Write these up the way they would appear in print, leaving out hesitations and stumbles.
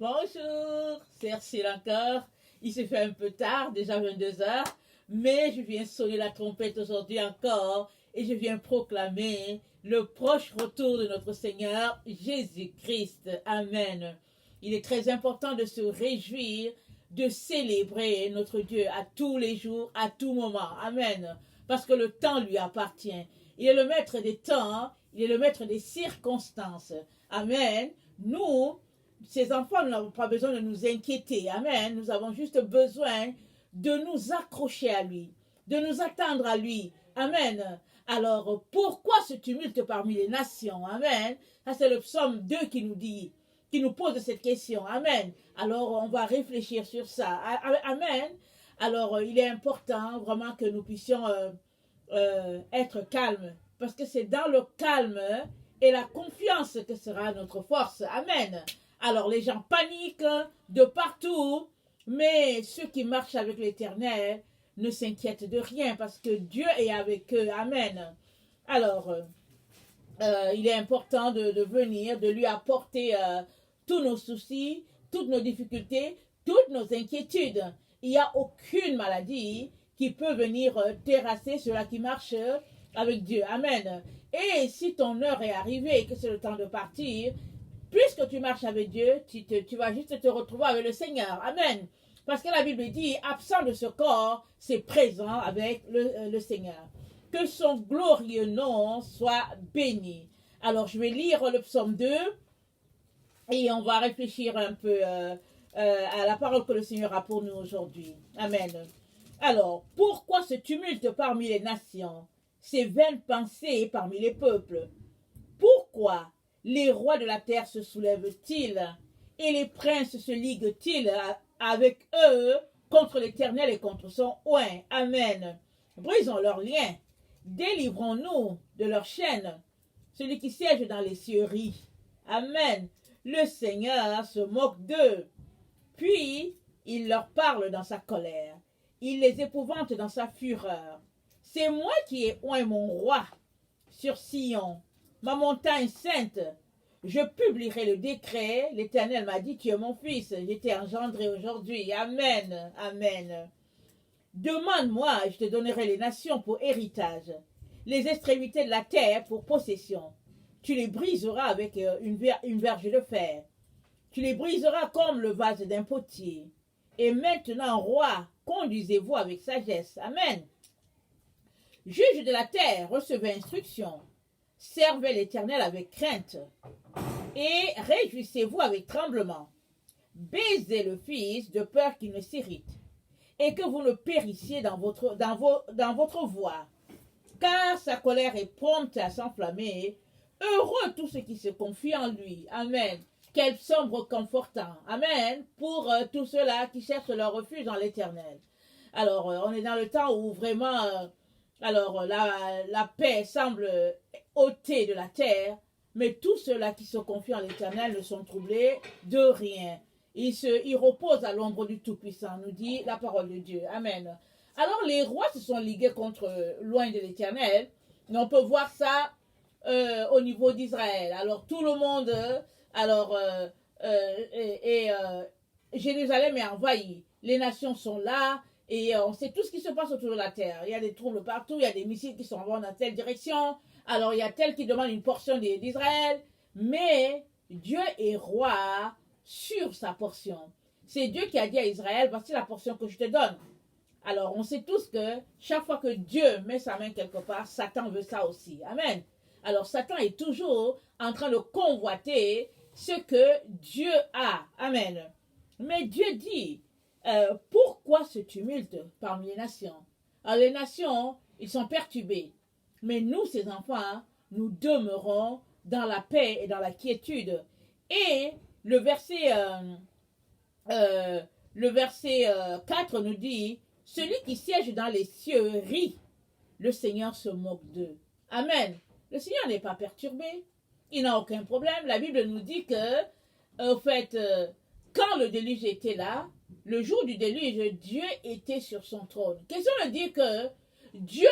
Bonjour, c'est Ursule encore. Il se fait un peu tard, déjà 22 heures, mais je viens sonner la trompette aujourd'hui encore et je viens proclamer le proche retour de notre Seigneur Jésus-Christ. Amen. Il est très important de se réjouir, de célébrer notre Dieu à tous les jours, à tout moment. Amen. Parce que le temps lui appartient. Il est le maître des temps, il est le maître des circonstances. Amen. Nous, ces enfants, nous n'avons pas besoin de nous inquiéter. Amen. Nous avons juste besoin de nous accrocher à lui, de nous attendre à lui. Amen. Alors, pourquoi ce tumulte parmi les nations? Amen. Ça, c'est le psaume 2 qui nous dit, qui nous pose cette question. Amen. Alors, on va réfléchir sur ça. Amen. Alors, il est important vraiment que nous puissions être calmes, parce que c'est dans le calme et la confiance que sera notre force. Amen. Alors les gens paniquent de partout, mais ceux qui marchent avec l'Éternel ne s'inquiètent de rien parce que Dieu est avec eux. Amen. Alors, il est important de venir, de lui apporter tous nos soucis, toutes nos difficultés, toutes nos inquiétudes. Il n'y a aucune maladie qui peut venir terrasser ceux-là qui marchent avec Dieu. Amen. Et si ton heure est arrivée et que c'est le temps de partir, puisque tu marches avec Dieu, tu vas juste te retrouver avec le Seigneur. Amen. Parce que la Bible dit, absent de ce corps, c'est présent avec le Seigneur. Que son glorieux nom soit béni. Alors, je vais lire le psaume 2 et on va réfléchir un peu à la parole que le Seigneur a pour nous aujourd'hui. Amen. Alors, pourquoi ce tumulte parmi les nations, ces vaines pensées parmi les peuples? Pourquoi les rois de la terre se soulèvent-ils et les princes se liguent-ils avec eux contre l'Éternel et contre son oint? Amen. Brisons leurs liens, délivrons-nous de leurs chaînes. Celui qui siège dans les cieux rit. Amen. Le Seigneur se moque d'eux. Puis, il leur parle dans sa colère. Il les épouvante dans sa fureur. C'est moi qui ai oint mon roi sur Sion, ma montagne sainte. Je publierai le décret. L'Éternel m'a dit, tu es mon fils. Je t'ai engendré aujourd'hui. Amen. Amen. Demande-moi, je te donnerai les nations pour héritage, les extrémités de la terre pour possession. Tu les briseras avec une verge de fer. Tu les briseras comme le vase d'un potier. Et maintenant, roi, conduisez-vous avec sagesse. Amen. Juge de la terre, recevez instruction. Servez l'Éternel avec crainte. Et réjouissez-vous avec tremblement. Baisez le Fils de peur qu'il ne s'irrite. Et que vous ne périssiez dans votre voie. Car sa colère est prompte à s'enflammer. Heureux tous ceux qui se confient en lui. Amen. Quel psaume réconfortant. Amen. Pour tous ceux-là qui cherchent leur refuge dans l'Éternel. Alors, on est dans le temps où vraiment, la paix semble ôtée de la terre, mais tous ceux-là qui se confient en l'Éternel ne sont troublés de rien. Ils reposent à l'ombre du Tout-Puissant, nous dit la parole de Dieu. Amen. Alors, les rois se sont ligués contre loin de l'Éternel, mais on peut voir ça au niveau d'Israël. Alors, tout le monde... Jérusalem est envahie. Les nations sont là et on sait tout ce qui se passe autour de la terre. Il y a des troubles partout, il y a des missiles qui sont envoyés dans telle direction. Alors il y a tel qui demande une portion d'Israël. Mais Dieu est roi sur sa portion. C'est Dieu qui a dit à Israël, voici la portion que je te donne. Alors on sait tous que chaque fois que Dieu met sa main quelque part, Satan veut ça aussi. Amen. Alors Satan est toujours en train de convoiter ce que Dieu a. Amen. Mais Dieu dit, pourquoi ce tumulte parmi les nations? Alors les nations, ils sont perturbés. Mais nous, ces enfants, nous demeurons dans la paix et dans la quiétude. Et le verset 4 nous dit, celui qui siège dans les cieux rit, le Seigneur se moque d'eux. Amen. Le Seigneur n'est pas perturbé. Il n'a aucun problème. La Bible nous dit que, quand le déluge était là, le jour du déluge, Dieu était sur son trône. Question de dire que Dieu,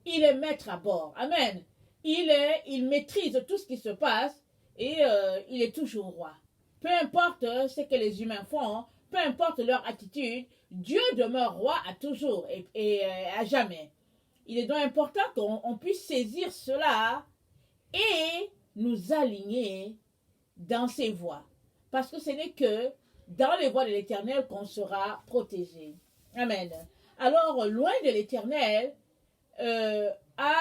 il est maître à bord. Amen. Il maîtrise tout ce qui se passe et il est toujours roi. peu importe ce que les humains font, peu importe leur attitude, Dieu demeure roi à toujours et à jamais. Il est donc important qu'on puisse saisir cela et nous aligner dans ses voies. Parce que ce n'est que dans les voies de l'Éternel qu'on sera protégé. Amen. Alors, loin de l'Éternel, a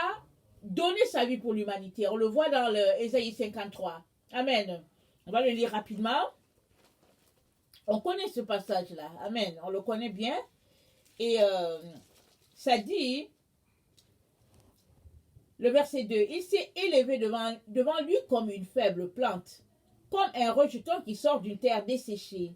donné sa vie pour l'humanité. On le voit dans le Ésaïe 53. Amen. On va le lire rapidement. On connaît ce passage-là. Amen. On le connaît bien. Et ça dit, le verset 2, il s'est élevé devant lui comme une faible plante, comme un rejeton qui sort d'une terre desséchée.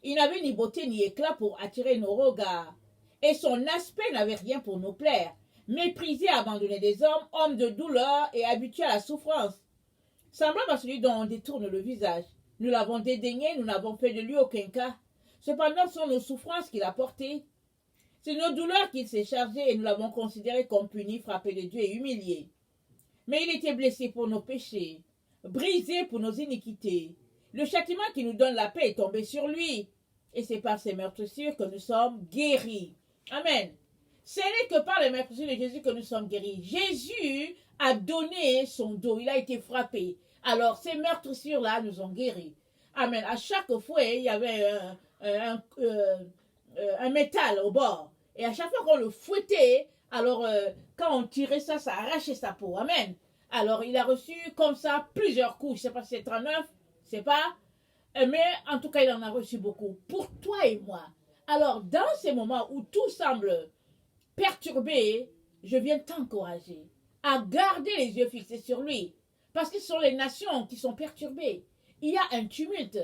Il n'avait ni beauté ni éclat pour attirer nos regards, et son aspect n'avait rien pour nous plaire. Méprisé, abandonné des hommes, homme de douleur et habitué à la souffrance, semblable à celui dont on détourne le visage. Nous l'avons dédaigné, nous n'avons fait de lui aucun cas. Cependant, ce sont nos souffrances qu'il a portées. C'est nos douleurs qu'il s'est chargé et nous l'avons considéré comme puni, frappé de Dieu et humilié. Mais il était blessé pour nos péchés, brisé pour nos iniquités. Le châtiment qui nous donne la paix est tombé sur lui. Et c'est par ses meurtrissures que nous sommes guéris. Amen. Ce n'est que par les meurtrissures de Jésus que nous sommes guéris. Jésus a donné son dos, il a été frappé. Alors ces meurtrissures-là nous ont guéris. Amen. À chaque fois, il y avait un métal au bord. Et à chaque fois qu'on le fouettait, alors quand on tirait ça, ça arrachait sa peau. Amen. Alors il a reçu comme ça plusieurs coups. Je ne sais pas si c'est 39, je ne sais pas. Mais en tout cas, il en a reçu beaucoup. Pour toi et moi. Alors dans ces moments où tout semble perturbé, je viens t'encourager à garder les yeux fixés sur lui. Parce que ce sont les nations qui sont perturbées. Il y a un tumulte.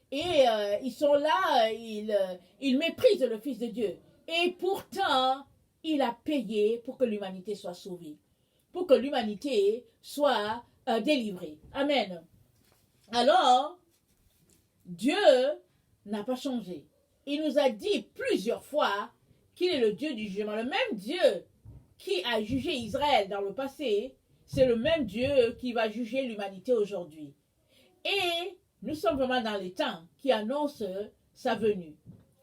Et ils sont là, ils méprisent le Fils de Dieu. Et pourtant, il a payé pour que l'humanité soit sauvée. Pour que l'humanité soit délivrée. Amen. Alors, Dieu n'a pas changé. Il nous a dit plusieurs fois qu'il est le Dieu du jugement. Le même Dieu qui a jugé Israël dans le passé, c'est le même Dieu qui va juger l'humanité aujourd'hui. Et nous sommes vraiment dans les temps qui annoncent sa venue.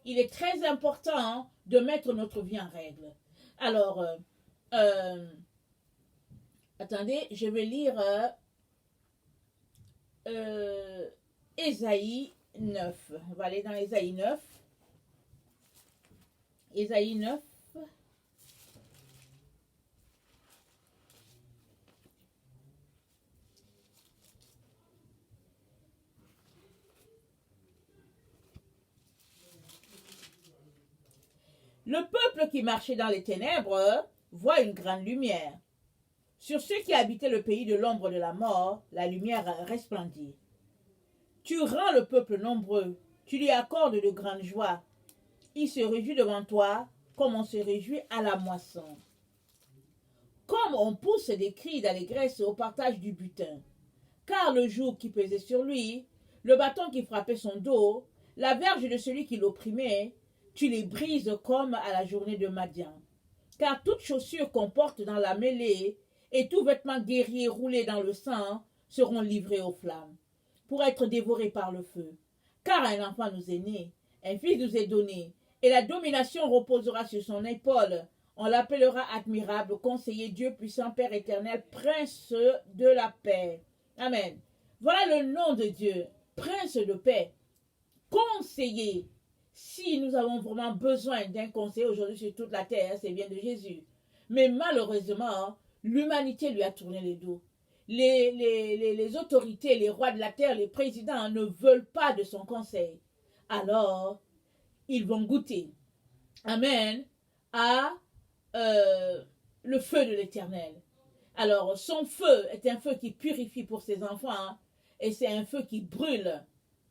Il est très important de mettre notre vie en règle. Alors, attendez, je vais lire Ésaïe 9. On va aller dans Ésaïe 9. Ésaïe 9. Le peuple qui marchait dans les ténèbres voit une grande lumière. Sur ceux qui habitaient le pays de l'ombre de la mort, la lumière resplendit. Tu rends le peuple nombreux, tu lui accordes de grandes joies. Il se réjouit devant toi comme on se réjouit à la moisson. Comme on pousse des cris d'allégresse au partage du butin. Car le joug qui pesait sur lui, le bâton qui frappait son dos, la verge de celui qui l'opprimait, tu les brises comme à la journée de Madian. Car toute chaussure qu'on porte dans la mêlée et tout vêtement guerrier roulé dans le sang seront livrés aux flammes, pour être dévorés par le feu. Car un enfant nous est né, un fils nous est donné, et la domination reposera sur son épaule. On l'appellera admirable, conseiller, Dieu puissant, Père éternel, prince de la paix. Amen. Voilà le nom de Dieu, prince de paix, conseiller. Si nous avons vraiment besoin d'un conseiller aujourd'hui sur toute la terre, c'est bien de Jésus. Mais malheureusement, l'humanité lui a tourné le dos. Les autorités, les rois de la terre, les présidents ne veulent pas de son conseil. Alors, ils vont goûter, amen, à le feu de l'Éternel. Alors, son feu est un feu qui purifie pour ses enfants, et c'est un feu qui brûle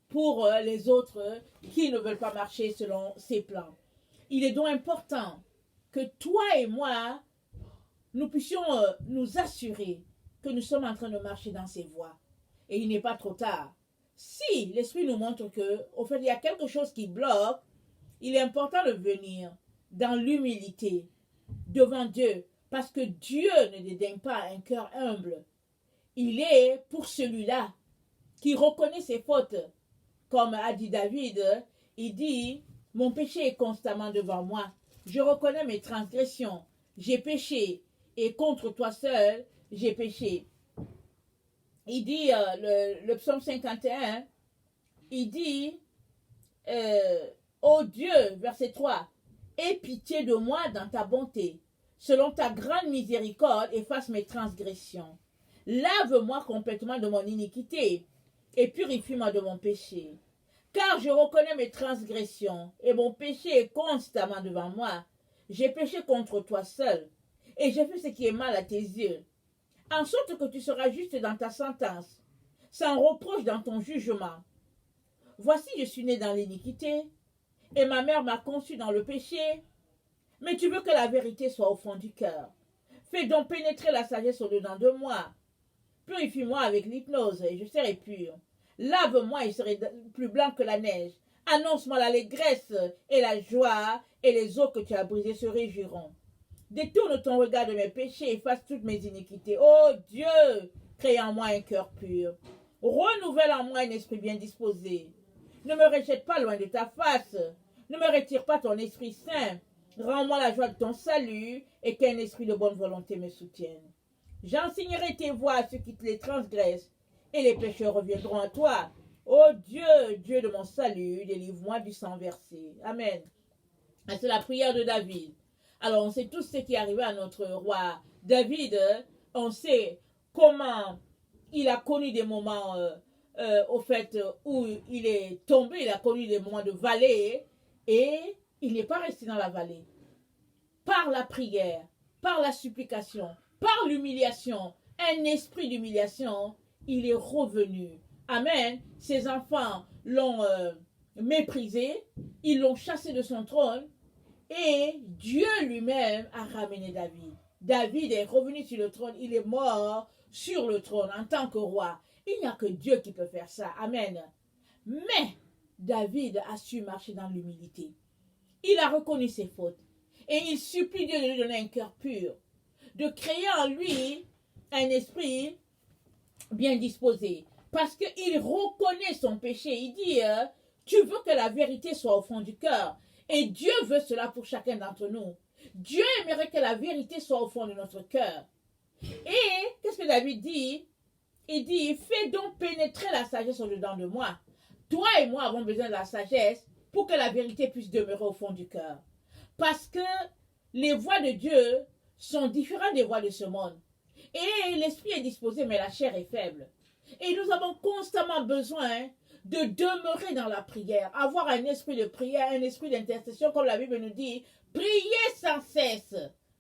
pour les autres qui ne veulent pas marcher selon ses plans. Il est donc important que toi et moi, nous puissions nous assurer que nous sommes en train de marcher dans ses voies. Et il n'est pas trop tard. Si l'Esprit nous montre que, au fait, il y a quelque chose qui bloque, il est important de venir dans l'humilité devant Dieu, parce que Dieu ne dédaigne pas un cœur humble. Il est pour celui-là qui reconnaît ses fautes comme a dit David, il dit, mon péché est constamment devant moi. Je reconnais mes transgressions. J'ai péché et contre toi seul, j'ai péché. Il dit, le psaume 51, il dit, ô Dieu, verset 3, aie pitié de moi dans ta bonté. Selon ta grande miséricorde, efface mes transgressions. Lave-moi complètement de mon iniquité et purifie-moi de mon péché. Car je reconnais mes transgressions et mon péché est constamment devant moi. J'ai péché contre toi seul et j'ai fait ce qui est mal à tes yeux. En sorte que tu seras juste dans ta sentence, sans reproche dans ton jugement. Voici, je suis né dans l'iniquité et ma mère m'a conçu dans le péché. Mais tu veux que la vérité soit au fond du cœur. Fais donc pénétrer la sagesse au-dedans de moi. Purifie-moi avec l'hypnose et je serai pur. Lave-moi et je serai plus blanc que la neige. Annonce-moi l'allégresse et la joie, et les eaux que tu as brisées se réjouiront. Détourne ton regard de mes péchés et efface toutes mes iniquités. Ô Dieu, crée en moi un cœur pur. Renouvelle en moi un esprit bien disposé. Ne me rejette pas loin de ta face. Ne me retire pas ton esprit saint. Rends-moi la joie de ton salut et qu'un esprit de bonne volonté me soutienne. J'enseignerai tes voies à ceux qui te les transgressent et les pécheurs reviendront à toi. Ô Dieu, Dieu de mon salut, délivre-moi du sang versé. Amen. C'est la prière de David. Alors, on sait tous ce qui est arrivé à notre roi David. On sait comment il a connu des moments, au fait, où il est tombé. Il a connu des moments de vallée et il n'est pas resté dans la vallée. Par la prière, par la supplication, par l'humiliation, un esprit d'humiliation, il est revenu. Amen. Ses enfants l'ont méprisé, ils l'ont chassé de son trône et Dieu lui-même a ramené David. David est revenu sur le trône, il est mort sur le trône en tant que roi. Il n'y a que Dieu qui peut faire ça. Amen. Mais David a su marcher dans l'humilité. Il a reconnu ses fautes et il supplie Dieu de lui donner un cœur pur, de créer en lui un esprit bien disposé, parce qu'il reconnaît son péché. Il dit, tu veux que la vérité soit au fond du cœur, et Dieu veut cela pour chacun d'entre nous. Dieu aimerait que la vérité soit au fond de notre cœur. Et qu'est-ce que David dit? Il dit, fais donc pénétrer la sagesse au-dedans de moi. Toi et moi avons besoin de la sagesse pour que la vérité puisse demeurer au fond du cœur. Parce que les voies de Dieu sont différentes des voies de ce monde. Et l'esprit est disposé, mais la chair est faible. Et nous avons constamment besoin de demeurer dans la prière, avoir un esprit de prière, un esprit d'intercession, comme la Bible nous dit, priez sans cesse.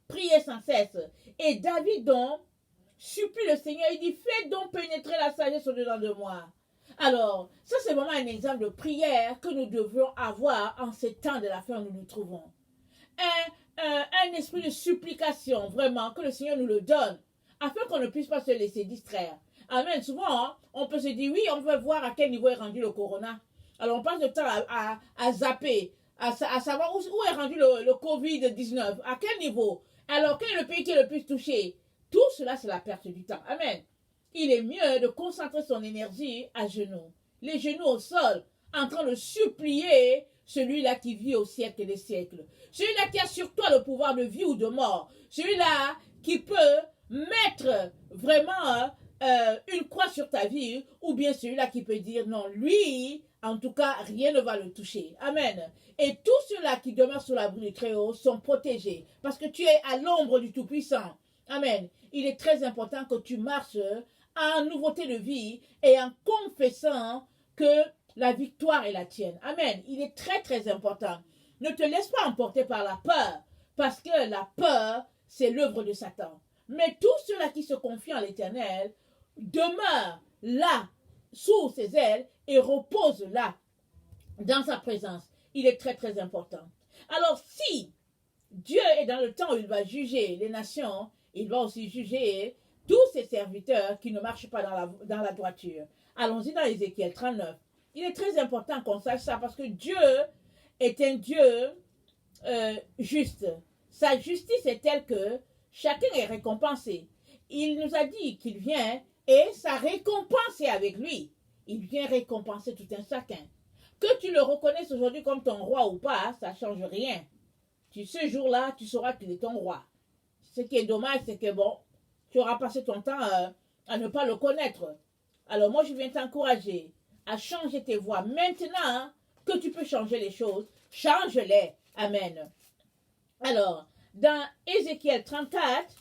Priez sans cesse. Et David donc supplie le Seigneur, il dit, fais donc pénétrer la sagesse au-dedans de moi. Alors, ça c'est vraiment un exemple de prière que nous devons avoir en ces temps de la fin où nous nous trouvons. Un esprit de supplication, vraiment, que le Seigneur nous le donne, afin qu'on ne puisse pas se laisser distraire. Amen. Souvent, hein, on peut se dire, oui, on veut voir à quel niveau est rendu le corona. Alors, on passe le temps à zapper, à savoir où est rendu le Covid-19, à quel niveau. Alors, quel est le pays qui est le plus touché? Tout cela, c'est la perte du temps. Amen. Il est mieux de concentrer son énergie à genoux, les genoux au sol, en train de supplier celui-là qui vit au siècle des siècles. Celui-là qui a sur toi le pouvoir de vie ou de mort. Celui-là qui peut mettre vraiment une croix sur ta vie, ou bien celui-là qui peut dire non, lui, en tout cas, rien ne va le toucher. Amen. Et tous ceux-là qui demeurent sous l'abri du Très-Haut sont protégés, parce que tu es à l'ombre du Tout-Puissant. Amen. Il est très important que tu marches en nouveauté de vie et en confessant que la victoire est la tienne. Amen. Il est très très important. Ne te laisse pas emporter par la peur, parce que la peur, c'est l'œuvre de Satan. Mais tous ceux-là qui se confient en l'Éternel demeurent là, sous ses ailes, et reposent là, dans sa présence. Il est très très important. Alors si Dieu est dans le temps où il va juger les nations, il va aussi juger tous ses serviteurs qui ne marchent pas dans la droiture. Allons-y dans Ézéchiel 39. Il est très important qu'on sache ça parce que Dieu est un Dieu juste. Sa justice est telle que chacun est récompensé. Il nous a dit qu'il vient et sa récompense est avec lui. Il vient récompenser tout un chacun. Que tu le reconnaisses aujourd'hui comme ton roi ou pas, ça ne change rien. Ce jour-là, tu sauras qu'il est ton roi. Ce qui est dommage, c'est que bon, tu auras passé ton temps à ne pas le connaître. Alors moi, je viens t'encourager à changer tes voies. Maintenant que tu peux changer les choses, change-les. Amen. Alors, dans Ézéchiel 34,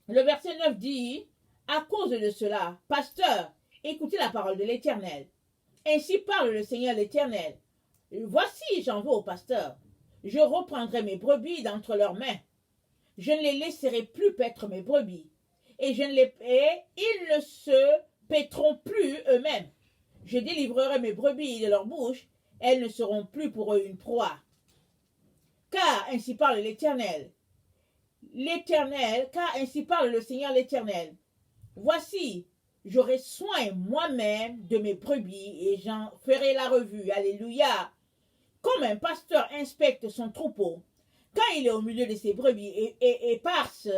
le verset 9 dit, à cause de cela, pasteur, écoutez la parole de l'Éternel. Ainsi parle le Seigneur l'Éternel. Voici, j'en veux au pasteur. Je reprendrai mes brebis d'entre leurs mains. Je ne les laisserai plus paître mes brebis. Et ils ne se paîtront plus eux-mêmes. Je délivrerai mes brebis de leur bouche. Elles ne seront plus pour eux une proie. Car ainsi parle l'Éternel. Car ainsi parle le Seigneur l'Éternel. Voici, j'aurai soin moi-même de mes brebis et j'en ferai la revue. Alléluia. Comme un pasteur inspecte son troupeau, quand il est au milieu de ses brebis éparses,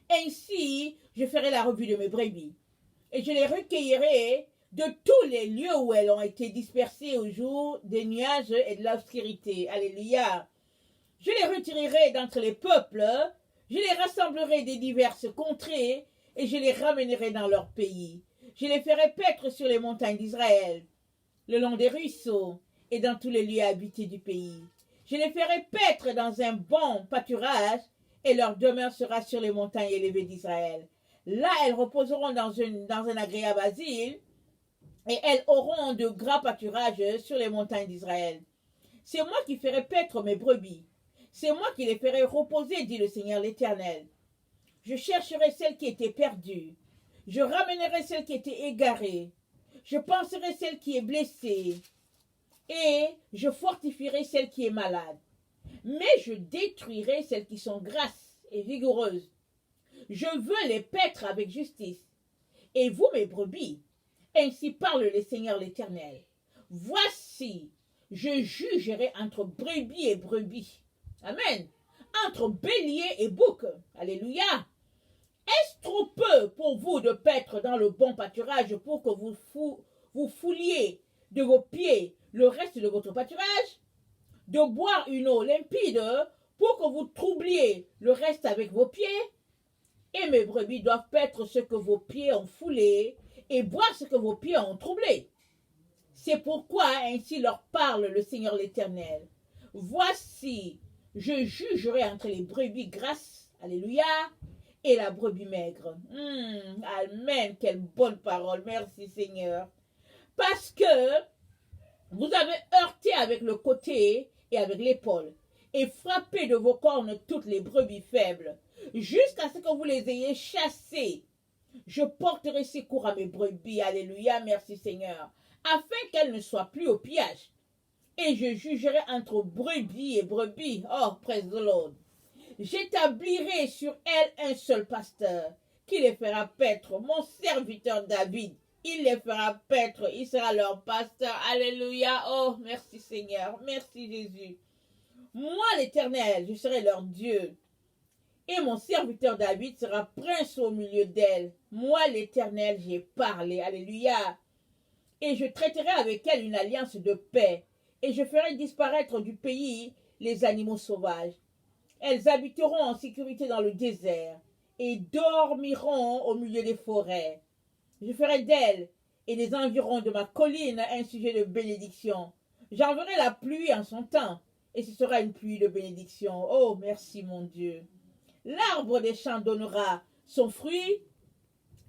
ainsi je ferai la revue de mes brebis. Et je les recueillerai de tous les lieux où elles ont été dispersées au jour des nuages et de l'obscurité. Alléluia. Je les retirerai d'entre les peuples, je les rassemblerai des diverses contrées, et je les ramènerai dans leur pays. Je les ferai paître sur les montagnes d'Israël, le long des ruisseaux, et dans tous les lieux habités du pays. Je les ferai paître dans un bon pâturage, et leur demeure sera sur les montagnes élevées d'Israël. Là, elles reposeront dans un agréable asile, et elles auront de grands pâturages sur les montagnes d'Israël. C'est moi qui ferai paître mes brebis. C'est moi qui les ferai reposer, dit le Seigneur l'Éternel. Je chercherai celle qui était perdue. Je ramènerai celle qui était égarée. Je panserai celle qui est blessée. Et je fortifierai celle qui est malade. Mais je détruirai celles qui sont grasses et vigoureuses. Je veux les paître avec justice. Et vous, mes brebis, ainsi parle le Seigneur l'Éternel. Voici, je jugerai entre brebis et brebis. Amen. Entre bélier et bouc. Alléluia. Est-ce trop peu pour vous de paître dans le bon pâturage pour que vous fouliez de vos pieds le reste de votre pâturage? De boire une eau limpide pour que vous troubliez le reste avec vos pieds? Et mes brebis doivent paître ce que vos pieds ont foulé et boire ce que vos pieds ont troublé. C'est pourquoi ainsi leur parle le Seigneur l'Éternel. Voici, je jugerai entre les brebis grasses, alléluia, et la brebis maigre. Amen, quelle bonne parole, merci Seigneur. Parce que vous avez heurté avec le côté et avec l'épaule, et frappé de vos cornes toutes les brebis faibles, jusqu'à ce que vous les ayez chassées. Je porterai secours à mes brebis, alléluia, merci Seigneur, afin qu'elles ne soient plus au pillage. Et je jugerai entre brebis et brebis. Oh, praise the Lord. J'établirai sur elles un seul pasteur, qui les fera paître, mon serviteur David. Il les fera paître, il sera leur pasteur. Alléluia. Oh, merci Seigneur, merci Jésus. Moi, l'Éternel, je serai leur Dieu. Et mon serviteur David sera prince au milieu d'elles. Moi, l'Éternel, j'ai parlé. Alléluia. Et je traiterai avec elles une alliance de paix. Et je ferai disparaître du pays les animaux sauvages. Elles habiteront en sécurité dans le désert et dormiront au milieu des forêts. Je ferai d'elles et des environs de ma colline un sujet de bénédiction. J'enverrai la pluie en son temps, et ce sera une pluie de bénédiction. Oh, merci mon Dieu. L'arbre des champs donnera son fruit,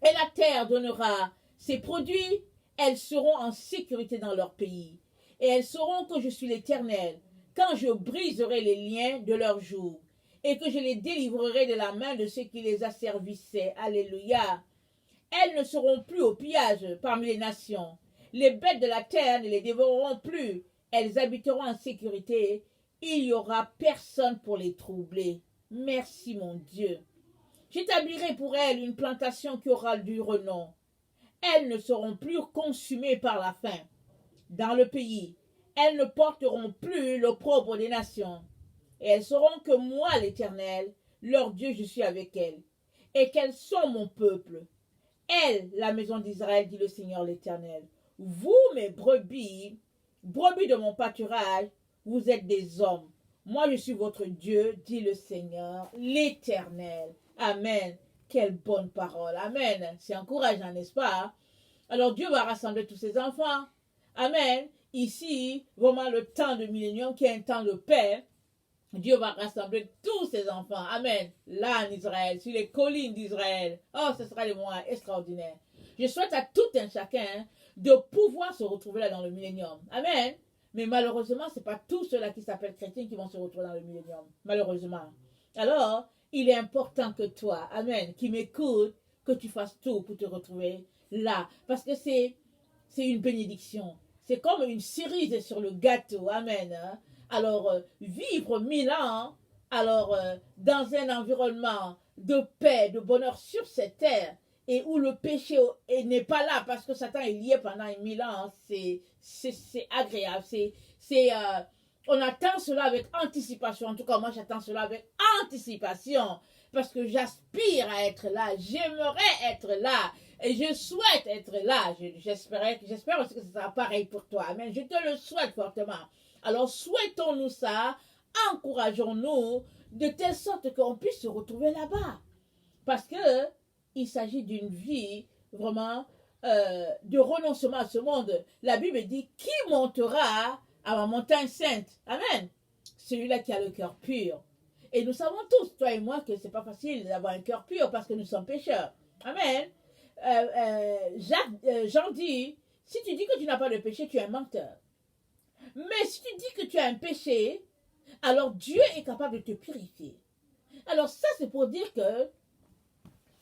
et la terre donnera ses produits. Elles seront en sécurité dans leur pays, et elles sauront que je suis l'Éternel, quand je briserai les liens de leur joug, et que je les délivrerai de la main de ceux qui les asservissaient. Alléluia. Elles ne seront plus au pillage parmi les nations. Les bêtes de la terre ne les dévoreront plus. Elles habiteront en sécurité. Il n'y aura personne pour les troubler. Merci mon Dieu. J'établirai pour elles une plantation qui aura du renom. Elles ne seront plus consumées par la faim. Dans le pays, elles ne porteront plus l'opprobre des nations. Et elles sauront que moi, l'Éternel, leur Dieu, je suis avec elles, et qu'elles sont mon peuple. Elles, la maison d'Israël, dit le Seigneur l'Éternel, vous, mes brebis, brebis de mon pâturage, vous êtes des hommes. Moi, je suis votre Dieu, dit le Seigneur, l'Éternel. Amen. Quelle bonne parole. Amen. C'est encourageant, n'est-ce pas? Alors Dieu va rassembler tous ses enfants. Amen. Ici, vraiment le temps de millénium qui est un temps de paix. Dieu va rassembler tous ses enfants. Amen. Là en Israël, sur les collines d'Israël. Oh, ce sera des moments extraordinaires. Je souhaite à tout un chacun de pouvoir se retrouver là dans le millénium. Amen. Mais malheureusement, ce n'est pas tous ceux-là qui s'appellent chrétiens qui vont se retrouver dans le millénium. Malheureusement. Alors, il est important que toi, amen, qui m'écoutes, que tu fasses tout pour te retrouver là. Parce que c'est une bénédiction. C'est comme une cerise sur le gâteau. Amen. Alors, vivre 1000 ans, alors, dans un environnement de paix, de bonheur sur cette terre, et où le péché n'est pas là parce que Satan est lié pendant 1000 ans, c'est agréable. On attend cela avec anticipation. En tout cas, moi, j'attends cela avec anticipation parce que j'aspire à être là. J'aimerais être là. Et je souhaite être là. J'espère aussi que ce sera pareil pour toi. Amen. Je te le souhaite fortement. Alors, souhaitons-nous ça. Encourageons-nous de telle sorte qu'on puisse se retrouver là-bas. Parce que il s'agit d'une vie vraiment de renoncement à ce monde. La Bible dit, qui montera à ma montagne sainte? Amen. Celui-là qui a le cœur pur. Et nous savons tous, toi et moi, que ce n'est pas facile d'avoir un cœur pur parce que nous sommes pécheurs. Amen. Jean dit, si tu dis que tu n'as pas de péché, tu es un menteur. Mais si tu dis que tu as un péché, alors Dieu est capable de te purifier. Alors ça, c'est pour dire que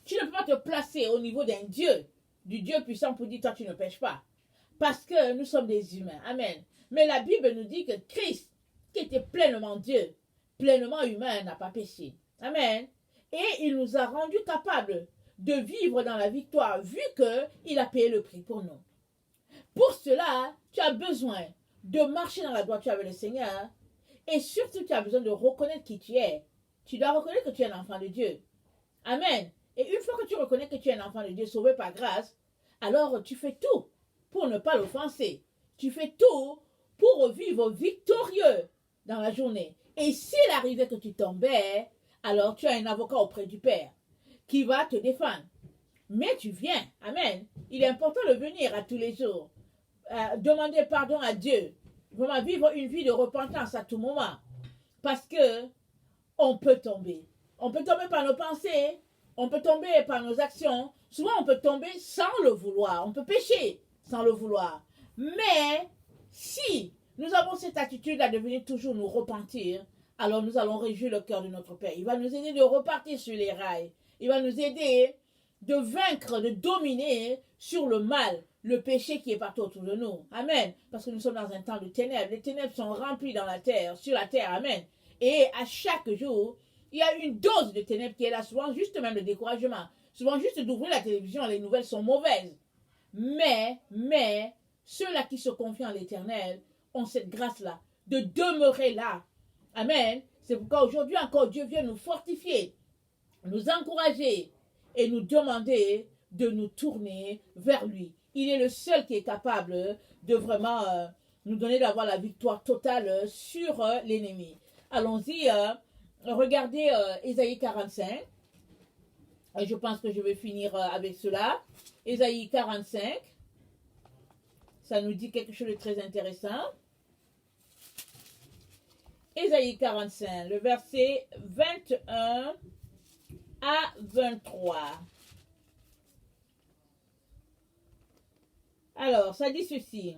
tu ne peux pas te placer au niveau d'un Dieu, du Dieu puissant pour dire, toi, tu ne pêches pas. Parce que nous sommes des humains. Amen. Mais la Bible nous dit que Christ, qui était pleinement Dieu, pleinement humain, n'a pas péché. Amen. Et il nous a rendus capables de vivre dans la victoire, vu qu'il a payé le prix pour nous. Pour cela, tu as besoin de marcher dans la droiture avec le Seigneur. Et surtout, tu as besoin de reconnaître qui tu es. Tu dois reconnaître que tu es un enfant de Dieu. Amen. Et une fois que tu reconnais que tu es un enfant de Dieu sauvé par grâce, alors tu fais tout pour ne pas l'offenser. Tu fais tout pour vivre victorieux dans la journée. Et s'il arrivait que tu tombais, alors tu as un avocat auprès du Père qui va te défendre. Mais tu viens. Amen. Il est important de venir à tous les jours. Demander pardon à Dieu. Vraiment vivre une vie de repentance à tout moment. Parce que on peut tomber. On peut tomber par nos pensées. On peut tomber par nos actions. Souvent, on peut tomber sans le vouloir. On peut pécher sans le vouloir. Mais si nous avons cette attitude à devenir toujours nous repentir, alors nous allons réjouir le cœur de notre Père. Il va nous aider de repartir sur les rails. Il va nous aider de vaincre, de dominer sur le mal, le péché qui est partout autour de nous. Amen. Parce que nous sommes dans un temps de ténèbres. Les ténèbres sont remplies dans la terre, sur la terre. Amen. Et à chaque jour, il y a une dose de ténèbres qui est là, souvent juste même le découragement. Souvent juste d'ouvrir la télévision, les nouvelles sont mauvaises. Mais, ceux-là qui se confient en l'Éternel ont cette grâce-là, de demeurer là. Amen. C'est pourquoi aujourd'hui encore, Dieu vient nous fortifier, nous encourager et nous demander de nous tourner vers lui. Il est le seul qui est capable de vraiment nous donner d'avoir la victoire totale sur l'ennemi. Allons-y. Regardez Ésaïe 45. Et je pense que je vais finir avec cela. Ésaïe 45. Ça nous dit quelque chose de très intéressant. Ésaïe 45, le verset 21 à 23. Alors, ça dit ceci.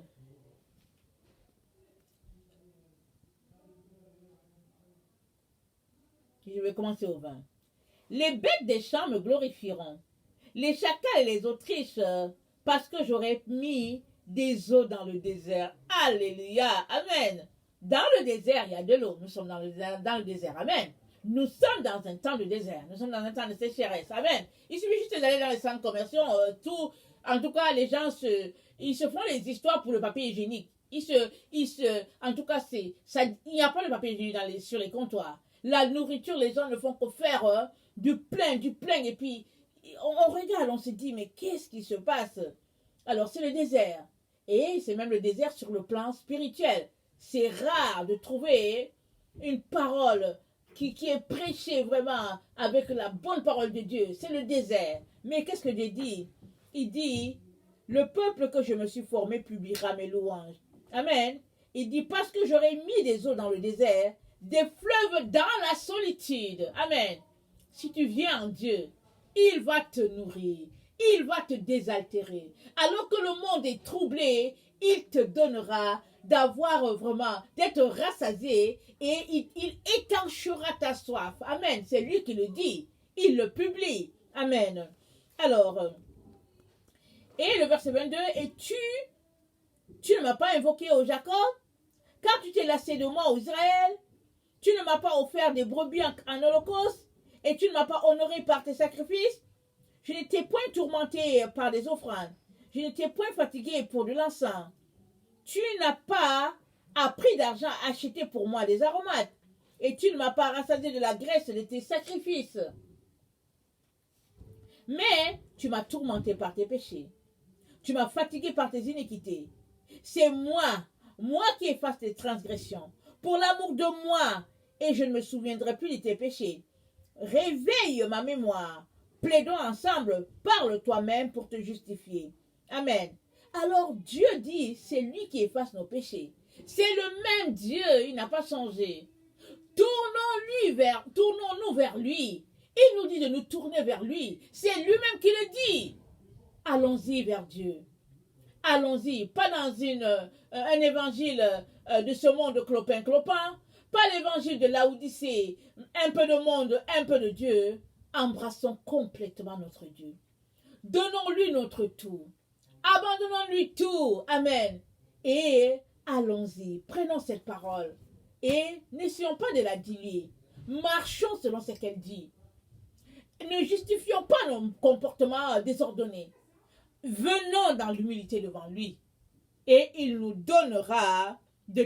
Je vais commencer au 20. Les bêtes des champs me glorifieront, les chacals et les autriches, parce que j'aurai mis des eaux dans le désert. Alléluia, amen. Dans le désert, il y a de l'eau. Nous sommes dans le désert, amen. Nous sommes dans un temps de désert. Nous sommes dans un temps de sécheresse, amen. Il suffit juste d'aller dans les centres commerciaux, en tout cas, les gens ils se font les histoires pour le papier hygiénique. En tout cas, il n'y a pas de papier hygiénique sur les comptoirs. La nourriture, les gens ne font que faire du plein, et puis on regarde, on se dit, mais qu'est-ce qui se passe? Alors, c'est le désert. Et c'est même le désert sur le plan spirituel. C'est rare de trouver une parole qui est prêchée vraiment avec la bonne parole de Dieu. C'est le désert. Mais qu'est-ce que Dieu dit? Il dit, le peuple que je me suis formé publiera mes louanges. Amen. Il dit, parce que j'aurai mis des eaux dans le désert, des fleuves dans la solitude. Amen. Si tu viens en Dieu, il va te nourrir. Il va te désaltérer. Alors que le monde est troublé, il te donnera d'avoir vraiment, d'être rassasié et il étanchera ta soif. Amen. C'est lui qui le dit. Il le publie. Amen. Alors, et le verset 22, et tu ne m'as pas invoqué au Jacob, car tu t'es lassé de moi, ô Israël. Tu ne m'as pas offert des brebis en holocauste, et tu ne m'as pas honoré par tes sacrifices. Je n'étais point tourmenté par des offrandes. Je n'étais point fatigué pour de l'encens. Tu n'as pas à prix d'argent acheté pour moi des aromates, et tu ne m'as pas rassasié de la graisse de tes sacrifices. Mais tu m'as tourmenté par tes péchés. Tu m'as fatigué par tes iniquités. C'est moi qui efface tes transgressions, pour l'amour de moi, et je ne me souviendrai plus de tes péchés. Réveille ma mémoire, plaidons ensemble, parle toi-même pour te justifier. Amen. Alors Dieu dit, c'est lui qui efface nos péchés. C'est le même Dieu, il n'a pas changé. Tournons-nous vers lui. Il nous dit de nous tourner vers lui. C'est lui-même qui le dit. Allons-y vers Dieu. Allons-y, pas dans un évangile de ce monde clopin-clopin, pas l'évangile de Laodicée, un peu de monde, un peu de Dieu. Embrassons complètement notre Dieu. Donnons-lui notre tout. Abandonnons-lui tout. Amen. Et allons-y, prenons cette parole et n'essayons pas de la diluer. Marchons selon ce qu'elle dit. Ne justifions pas nos comportements désordonnés. Venons dans l'humilité devant lui et il nous donnera de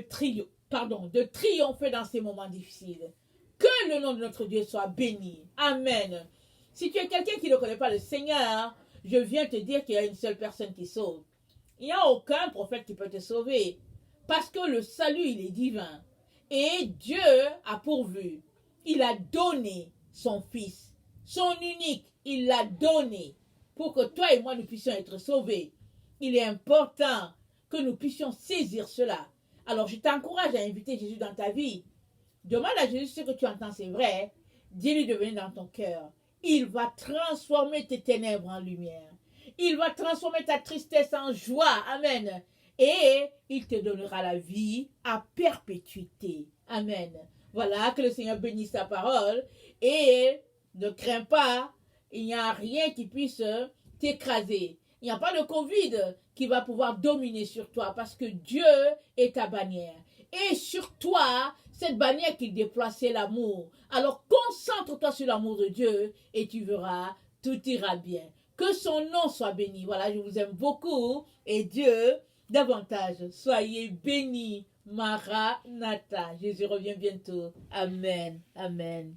triompher dans ces moments difficiles. Que le nom de notre Dieu soit béni. Amen. Si tu es quelqu'un qui ne connaît pas le Seigneur, je viens te dire qu'il y a une seule personne qui sauve. Il n'y a aucun prophète qui peut te sauver. Parce que le salut, il est divin. Et Dieu a pourvu. Il a donné son Fils. Son unique, il l'a donné. Pour que toi et moi, nous puissions être sauvés. Il est important que nous puissions saisir cela. Alors, je t'encourage à inviter Jésus dans ta vie. Demande à Jésus ce que tu entends, c'est vrai. Dis-lui de venir dans ton cœur. Il va transformer tes ténèbres en lumière. Il va transformer ta tristesse en joie. Amen. Et il te donnera la vie à perpétuité. Amen. Voilà, que le Seigneur bénisse sa parole. Et ne crains pas, il n'y a rien qui puisse t'écraser. Il n'y a pas de Covid qui va pouvoir dominer sur toi parce que Dieu est ta bannière. Et sur toi, cette bannière qu'il déploie, c'est l'amour. Alors concentre-toi sur l'amour de Dieu et tu verras, tout ira bien. Que son nom soit béni. Voilà, je vous aime beaucoup et Dieu davantage. Soyez bénis. Maranatha. Jésus revient bientôt. Amen. Amen.